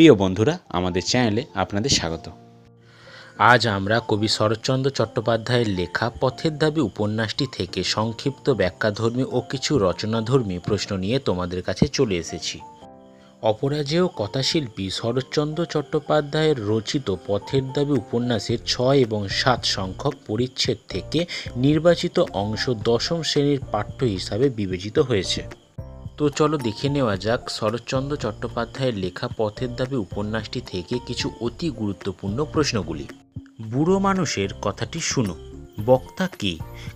প্রিয় বন্ধুরা, আমাদের চ্যানেলে আপনাদের স্বাগত। আজ আমরা কবি শরৎচন্দ্র চট্টোপাধ্যায়ের লেখা পথের দাবি উপন্যাসটি থেকে সংক্ষিপ্ত ব্যাখ্যাধর্মী ও কিছু রচনাধর্মী প্রশ্ন নিয়ে তোমাদের কাছে চলে এসেছি। অপরাজেয় কথাশিল্পী শরৎচন্দ্র চট্টোপাধ্যায়ের রচিত পথের দাবি উপন্যাসের 6 এবং 7 সংখ্যক পরিচ্ছেদ থেকে নির্বাচিত অংশ দশম শ্রেণীর পাঠ্য হিসাবে বিবেচিত হয়েছে। তো চলো দেখে নেওয়া যাক শরৎচন্দ্র চট্টোপাধ্যায়ের লেখা পথের দাবি উপন্যাসটি থেকে কিছু অতি গুরুত্বপূর্ণ প্রশ্নগুলি। বুড়ো মানুষের কথাটি শুনো। বক্তা কে,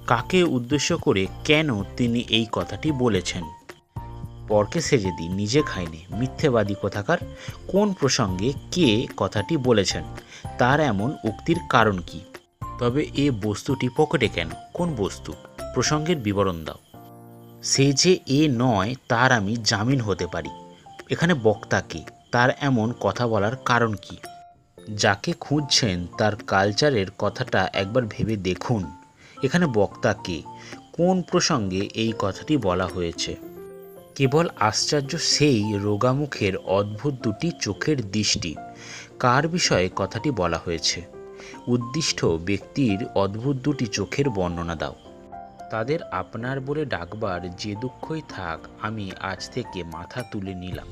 কাকে উদ্দেশ্য করে, কেন তিনি এই কথাটি বলেছেন? পরকে সেজে দিই, নিজে খাইনি, মিথ্যেবাদী কোথাকার। কোন প্রসঙ্গে কে কথাটি বলেছেন? তার এমন উক্তির কারণ কি? তবে এ বস্তুটি পকেটে কেন? কোন বস্তু? প্রসঙ্গের বিবরণ দাও। সে যে এ নয় তার আমি জামিন হতে পারি। এখানে বক্তা কে, তার এমন কথা বলার কারণ কি? যাকে খুঁজছেন তার কালচারের কথাটা একবার ভেবে দেখুন। এখানে বক্তা কে, কোন প্রসঙ্গে এই কথাটি বলা হয়েছে? কেবল আশ্চর্য সেই রোগামুখের অদ্ভুত দুটি চোখের দৃষ্টি। কার বিষয়ে কথাটি বলা হয়েছে? উদ্দিষ্ট ব্যক্তির অদ্ভুত দুটি চোখের বর্ণনা দাও। তাদের আপনার বলে ডাকবার যে দুঃখই থাক, আমি আজ থেকে মাথা তুলে নিলাম।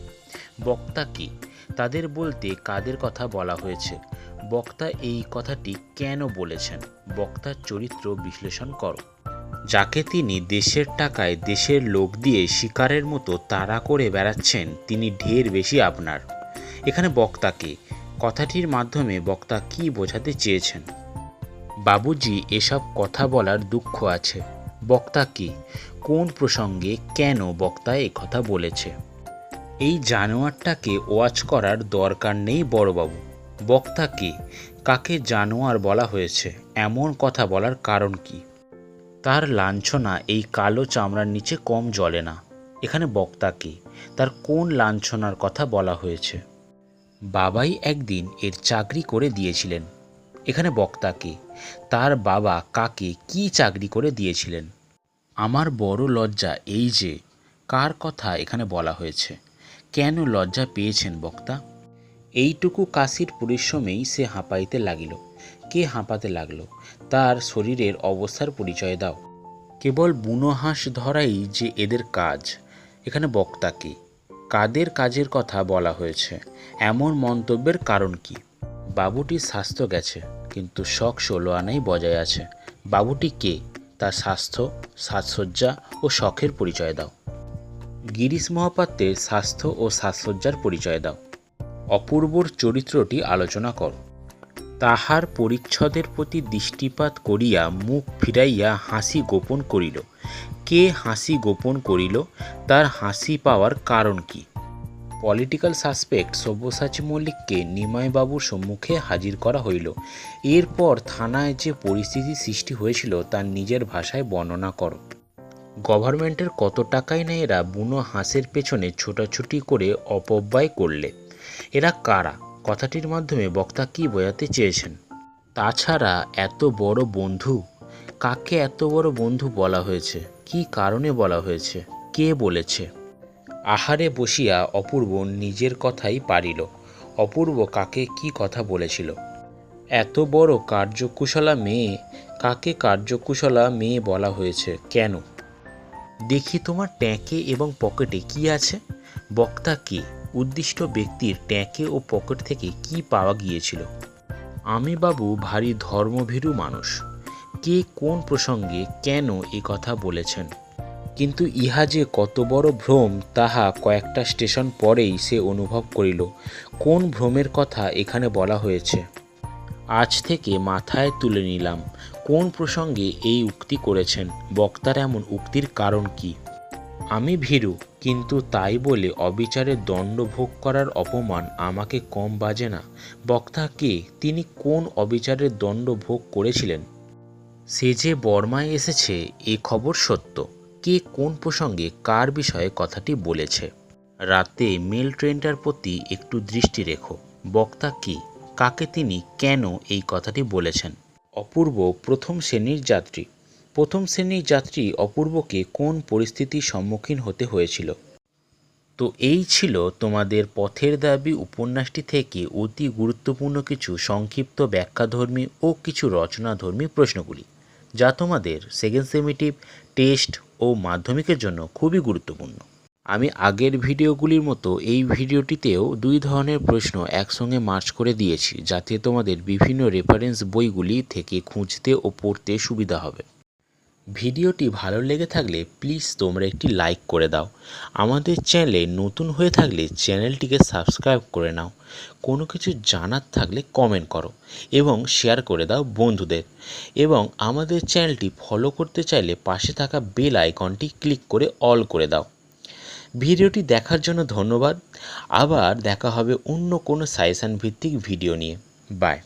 বক্তা কি, তাদের বলতে কাদের কথা বলা হয়েছে? বক্তা এই কথাটি কেন বলেছেন? বক্তার চরিত্র বিশ্লেষণ করো। যাকে তিনি দেশের টাকায় দেশের লোক দিয়ে শিকারের মতো তাড়া করে বেড়াচ্ছেন, তিনি ঢের বেশি আপনার। এখানে বক্তা কে, কথাটির মাধ্যমে বক্তা কি বোঝাতে চেয়েছেন? বাবুজি এসব কথা বলার দুঃখ আছে। বক্তা কি, কোন প্রসঙ্গে, কেন বক্তা কথা বলেছে? এই জানোয়ারটাকে ওয়াচ করার দরকার নেই বড়বাবু। বক্তা কি, কাকে জানোয়ার বলা হয়েছে? এমন কথা বলার কারণ কি? তার লাঞ্ছনা এই কালো চামড়ার নিচে কম জ্বলে না। এখানে বক্তা কি, তার কোন লাঞ্ছনার কথা বলা হয়েছে? বাবাই একদিন এর চাকরি করে দিয়েছিলেন। এখানে বক্তা কে, তার বাবা কাকে কি চাকরি করে দিয়েছিলেন? আমার বড় লজ্জা এই যে, কার কথা এখানে বলা হয়েছে? কেন লজ্জা পেয়েছেন বক্তা? এইটুকু কাশির পরিশ্রমেই সে হাঁপাইতে লাগিল। কে হাঁপাতে লাগলো? তার শরীরের অবস্থার পরিচয় দাও। কেবল বুনো হাঁস ধরাই যে এদের কাজ। এখানে বক্তা কে, কাদের কাজের কথা বলা হয়েছে? এমন মন্তব্যের কারণ কি? বাবুটির স্বাস্থ্য গেছে, কিন্তু শখ 16 আনাই বজায় আছে। বাবুটি কে, তার স্বাস্থ্য, সাজসজ্জা ও শখের পরিচয় দাও। গিরিশ মহাপাত্রের স্বাস্থ্য ও সাজসজ্জার পরিচয় দাও। অপূর্বর চরিত্রটি আলোচনা করো। তাহার পরিচ্ছদের প্রতি দৃষ্টিপাত করিয়া মুখ ফিরাইয়া হাসি গোপন করিল। কে হাসি গোপন করিল? তার হাসি পাওয়ার কারণ কি? পলিটিক্যাল সাসপেক্ট সব্যসাচী মল্লিককে নিমাইবাবুর সম্মুখে হাজির করা হইল। এরপর থানায় যে পরিস্থিতি সৃষ্টি হয়েছিল তার নিজের ভাষায় বর্ণনা করো। গভর্নমেন্টের কত টাকাই না এরা বুনো হাঁসের পেছনে ছোটাছুটি করে অপব্যয় করলে। এরা কারা? কথাটির মাধ্যমে বক্তা কি বোঝাতে চেয়েছেন? তাছাড়া এত বড় বন্ধু, কাকে এত বড় বন্ধু বলা হয়েছে? কি কারণে বলা হয়েছে? কে বলেছে? আহারে বসিয়া অপূর্ব নিজের কথাই পারিল। অপূর্ব কাকে কি কথা বলেছিল? এত বড় কার্যকুশলা মেয়ে, কাকে কার্যকুশলা মেয়ে বলা হয়েছে? কেন? দেখি তোমার ট্যাঁকে এবং পকেটে কি আছে? বক্তা কি, উদ্দিষ্ট ব্যক্তির ট্যাঁকে ও পকেট থেকে কি পাওয়া গিয়েছিল? আমি বাবু ভারী ধর্মভীরু মানুষ। কে কোন প্রসঙ্গে কেন এ কথা বলেছেন? কিন্তু ইহা যে কত বড় ভ্রম তাহা কয়েকটা স্টেশন পরেই সে অনুভব করিল। কোন ভ্রমের কথা এখানে বলা হয়েছে? আজ থেকে মাথায় তুলে নিলাম। কোন প্রসঙ্গে এই উক্তি করেছেন? বক্তার এমন উক্তির কারণ কি? আমি ভীরু, কিন্তু তাই বলে অবিচারের দণ্ড ভোগ করার অপমান আমাকে কম বাজে না। বক্তা কে, তিনি কোন অবিচারের দণ্ড ভোগ করেছিলেন? সে যে বর্মায় এসেছে এ খবর সত্য। কে কোন প্রসঙ্গে কার বিষয়ে কথাটি বলেছে? রাতে মেল ট্রেনটার প্রতি একটু দৃষ্টি রেখো। বক্তা কি, কাকে তিনি কেন এই কথাটি বলেছেন? অপূর্ব প্রথম শ্রেণীর যাত্রী। প্রথম শ্রেণীর যাত্রী অপূর্বকে কোন পরিস্থিতির সম্মুখীন হতে হয়েছিল? তো এই ছিল তোমাদের পথের দাবি উপন্যাসটি থেকে অতি গুরুত্বপূর্ণ কিছু সংক্ষিপ্ত ব্যাখ্যাধর্মী ও কিছু রচনাধর্মী প্রশ্নগুলি, যা তোমাদের সেকেন্ড সেমিটিভ, টেস্ট ও মাধ্যমিকের জন্য খুবই গুরুত্বপূর্ণ। আমি আগের ভিডিওগুলির মতো এই ভিডিওটিতেও দুই ধরনের প্রশ্ন একসঙ্গে মার্চ করে দিয়েছি, যাতে তোমাদের বিভিন্ন রেফারেন্স বইগুলি থেকে খুঁজতে ও পড়তে সুবিধা হবে। ভিডিওটি ভালো লেগে থাকলে প্লিজ তোমরা একটি লাইক করে দাও। আমাদের চ্যানেলে নতুন হয়ে থাকলে চ্যানেলটিকে সাবস্ক্রাইব করে নাও। কোনো কিছু জানার থাকলে কমেন্ট করো এবং শেয়ার করে দাও বন্ধুদের। এবং আমাদের চ্যানেলটি ফলো করতে চাইলে পাশে থাকা বেল আইকনটি ক্লিক করে অল করে দাও। ভিডিওটি দেখার জন্য ধন্যবাদ। আবার দেখা হবে অন্য কোনো সাজেশন ভিত্তিক ভিডিও নিয়ে। বাই।